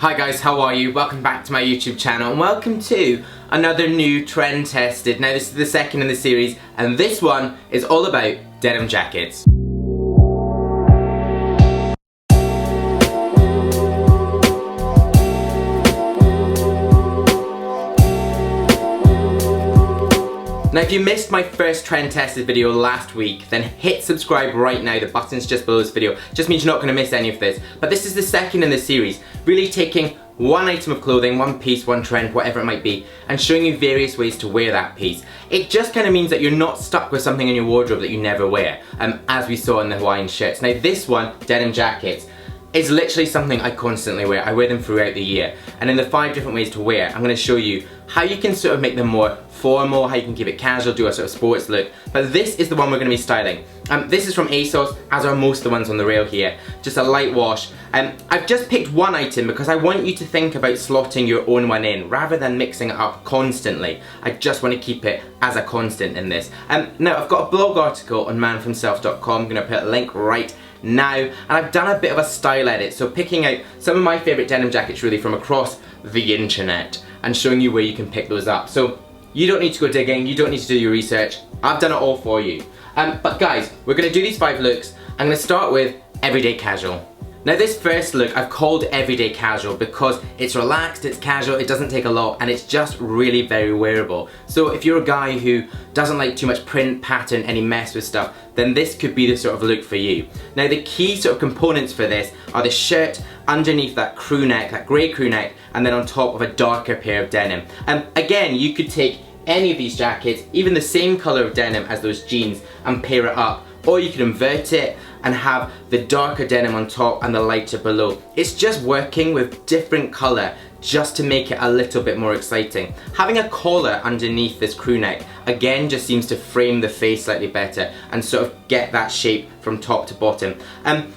Hi guys, how are you? Welcome back to my YouTube channel and welcome to another new trend tested. Now this is the second in the series and this one is all about denim jackets. Now if you missed my first trend tested video last week, then hit subscribe right now. The button's just below this video. Just means you're not going to miss any of this. But this is the second in the series, really taking one item of clothing, one piece, one trend, whatever it might be, and showing you various ways to wear that piece. It just kind of means that you're not stuck with something in your wardrobe that you never wear, as we saw in the Hawaiian shirts. Now this one, denim jackets, is literally something I constantly wear. I wear them throughout the year. And in the 5 different ways to wear, I'm going to show you how you can sort of make them more formal, how you can keep it casual, do a sort of sports look. But this is the one we're going to be styling. This is from ASOS, as are most of the ones on the rail here. Just a light wash. I've just picked one item because I want you to think about slotting your own one in rather than mixing it up constantly. I just want to keep it as a constant in this. Now I've got a blog article on manfromself.com. I'm going to put a link right now, and I've done a bit of a style edit, so picking out some of my favourite denim jackets really from across the internet and showing you where you can pick those up. So you don't need to go digging, you don't need to do your research, I've done it all for you. But guys, we're going to do these 5 looks. I'm going to start with everyday casual. Now this first look I've called everyday casual because it's relaxed, it's casual, it doesn't take a lot, and it's just really very wearable. So if you're a guy who doesn't like too much print, pattern, any mess with stuff, then this could be the sort of look for you. Now the key sort of components for this are the shirt underneath that crew neck, that grey crew neck, and then on top of a darker pair of denim. Again, you could take any of these jackets, even the same colour of denim as those jeans, and pair it up. Or you could invert it and have the darker denim on top and the lighter below. It's just working with different colour just to make it a little bit more exciting. Having a collar underneath this crew neck again just seems to frame the face slightly better and sort of get that shape from top to bottom.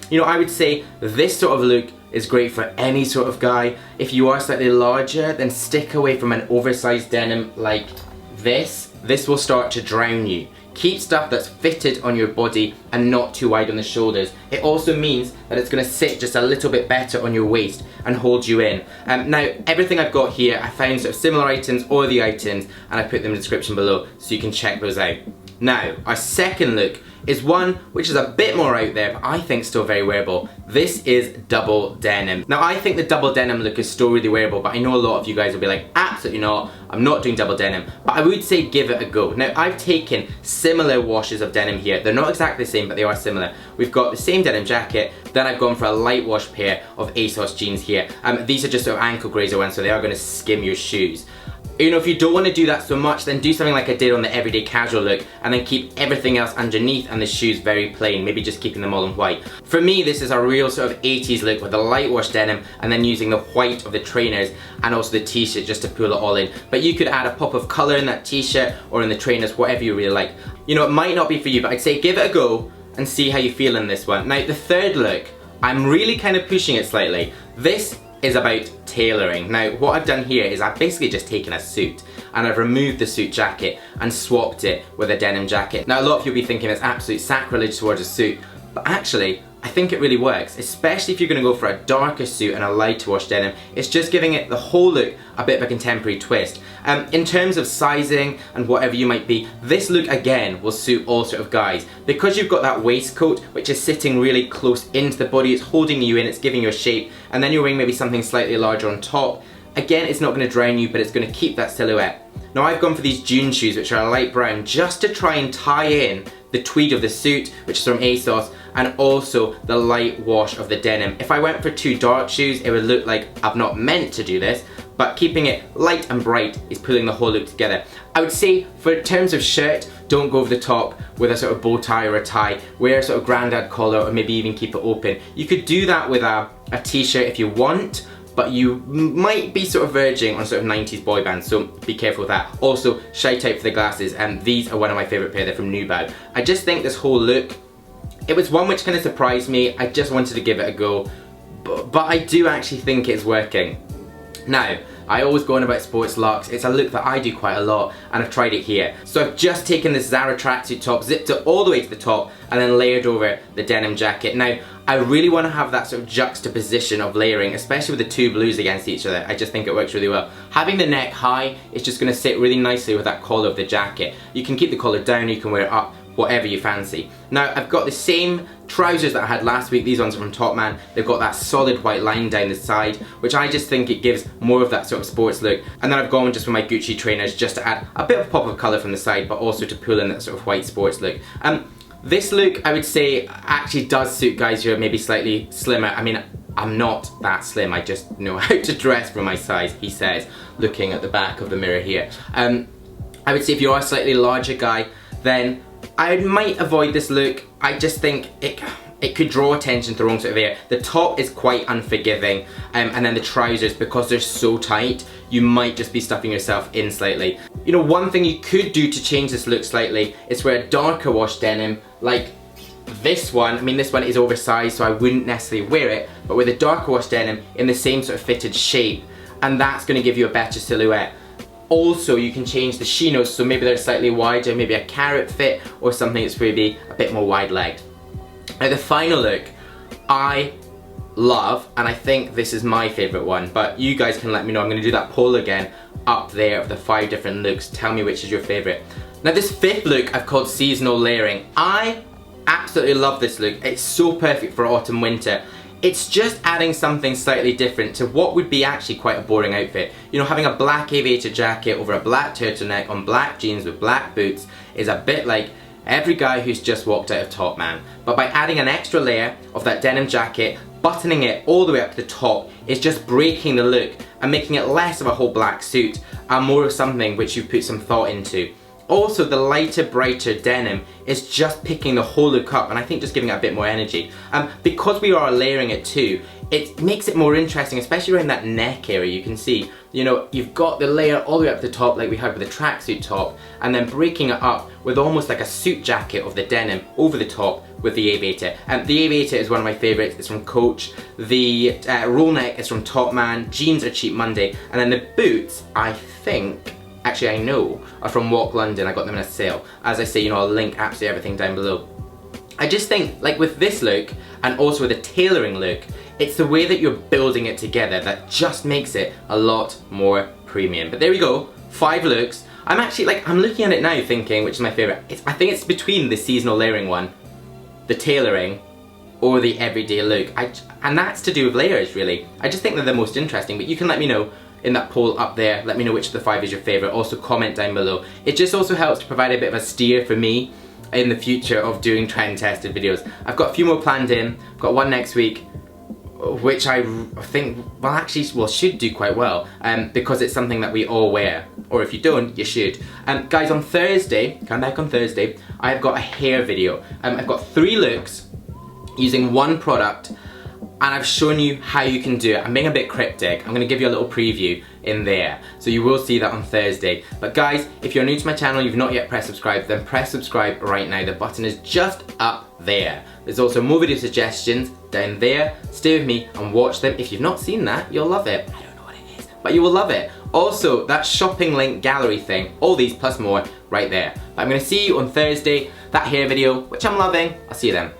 You know, I would say this sort of look is great for any sort of guy. If you are slightly larger, then stick away from an oversized denim like this. This will start to drown you. Keep stuff that's fitted on your body and not too wide on the shoulders. It also means that it's going to sit just a little bit better on your waist and hold you in. Now everything I've got here, I found sort of similar items or the items, and I put them in the description below so you can check those out. Now our second look is one which is a bit more out there, but I think still very wearable. This is double denim. Now I think the double denim look is still really wearable, but I know a lot of you guys will be like, absolutely not, I'm not doing double denim. But I would say give it a go. Now I've taken similar washes of denim here. They're not exactly the same, but they are similar. We've got the same denim jacket, then I've gone for a light wash pair of ASOS jeans here. These are just sort of ankle grazer ones, so they are going to skim your shoes. You know, if you don't want to do that so much, then do something like I did on the everyday casual look and then keep everything else underneath and the shoes very plain, maybe just keeping them all in white. For me, this is a real sort of 80s look with the light wash denim and then using the white of the trainers and also the t-shirt just to pull it all in. But you could add a pop of colour in that t-shirt or in the trainers, whatever you really like. You know, it might not be for you, but I'd say give it a go and see how you feel in this one. Now, the third look, I'm really kind of pushing it slightly. This is about tailoring. Now what I've done here is I've basically just taken a suit and I've removed the suit jacket and swapped it with a denim jacket. Now a lot of you will be thinking it's absolute sacrilege towards a suit, but actually I think it really works, especially if you're going to go for a darker suit and a lighter wash denim. It's just giving it the whole look a bit of a contemporary twist. In terms of sizing and whatever you might be, this look again will suit all sort of guys. Because you've got that waistcoat which is sitting really close into the body, it's holding you in, it's giving you a shape, and then you're wearing maybe something slightly larger on top. Again, it's not going to drown you, but it's going to keep that silhouette. Now I've gone for these Dune shoes which are a light brown just to try and tie in the tweed of the suit, which is from ASOS, and also the light wash of the denim. If I went for 2 dark shoes, it would look like I've not meant to do this, but keeping it light and bright is pulling the whole look together. I would say for terms of shirt, don't go over the top with a sort of bow tie or a tie. Wear a sort of grandad collar or maybe even keep it open. You could do that with a t-shirt if you want, but you might be sort of verging on sort of 90s boy bands, so be careful with that. Also, shout out for the glasses, and these are one of my favourite pair, they're from Nubow. I just think this whole look, it was one which kind of surprised me. I just wanted to give it a go, but I do actually think it's working. Now, I always go on about sports LUXE. It's a look that I do quite a lot, and I've tried it here. So I've just taken this Zara tracksuit top, zipped it all the way to the top, and then layered over the denim jacket. Now, I really want to have that sort of juxtaposition of layering, especially with the two blues against each other. I just think it works really well. Having the neck high is just going to sit really nicely with that collar of the jacket. You can keep the collar down, you can wear it up, whatever you fancy. Now I've got the same trousers that I had last week. These ones are from Topman. They've got that solid white line down the side, which I just think it gives more of that sort of sports look. And then I've gone just with my Gucci trainers just to add a bit of pop of colour from the side, but also to pull in that sort of white sports look. This look, I would say, actually does suit guys who are maybe slightly slimmer. I mean, I'm not that slim, I just know how to dress for my size, he says, looking at the back of the mirror here. I would say if you are a slightly larger guy, then I might avoid this look. I just think it could draw attention to the wrong sort of area. The top is quite unforgiving, and then the trousers, because they're so tight, you might just be stuffing yourself in slightly. You know, one thing you could do to change this look slightly is wear a darker wash denim, like this one. I mean, this one is oversized, so I wouldn't necessarily wear it, but with a darker wash denim in the same sort of fitted shape, and that's going to give you a better silhouette. Also, you can change the chinos, so maybe they're slightly wider, maybe a carrot fit, or something that's maybe a bit more wide-legged. Now the final look, I love, and I think this is my favourite one, but you guys can let me know. I'm going to do that poll again up there of the 5 different looks. Tell me which is your favourite. Now this 5th look I've called seasonal layering. I absolutely love this look. It's so perfect for autumn winter. It's just adding something slightly different to what would be actually quite a boring outfit. You know, having a black aviator jacket over a black turtleneck on black jeans with black boots is a bit like every guy who's just walked out of Topman. But by adding an extra layer of that denim jacket, buttoning it all the way up to the top, is just breaking the look and making it less of a whole black suit and more of something which you've put some thought into. Also, the lighter, brighter denim is just picking the whole look up, and I think just giving it a bit more energy. Because we are layering it too, it makes it more interesting, especially around that neck area. You can see, you know, you've got the layer all the way up to the top like we had with the tracksuit top, and then breaking it up with almost like a suit jacket of the denim over the top with the aviator. The aviator is one of my favourites. It's from Coach. The roll neck is from Topman. Jeans are Cheap Monday, and then the boots, I think, actually I know, are from Walk London. I got them in a sale. As I say, you know, I'll link absolutely everything down below. I just think, like with this look, and also with the tailoring look, it's the way that you're building it together that just makes it a lot more premium. But there we go, 5 looks. I'm actually, like, I'm looking at it now thinking which is my favourite. I think it's between the seasonal layering one, the tailoring, or the everyday look. And that's to do with layers, really. I just think they're the most interesting, but you can let me know in that poll up there. Let me know which of the 5 is your favourite. Also comment down below. It just also helps to provide a bit of a steer for me in the future of doing trend tested videos. I've got a few more planned in. I've got one next week, which I think, well actually, should do quite well, because it's something that we all wear. Or if you don't, you should. Guys, on Thursday, come back on Thursday, I've got a hair video. I've got 3 looks using one product, and I've shown you how you can do it. I'm being a bit cryptic. I'm going to give you a little preview in there, so you will see that on Thursday. But guys, if you're new to my channel, you've not yet pressed subscribe, then press subscribe right now. The button is just up there. There's also more video suggestions down there. Stay with me and watch them. If you've not seen that, you'll love it. I don't know what it is, but you will love it. Also, that shopping link gallery thing, all these plus more right there. But I'm going to see you on Thursday, that hair video, which I'm loving. I'll see you then.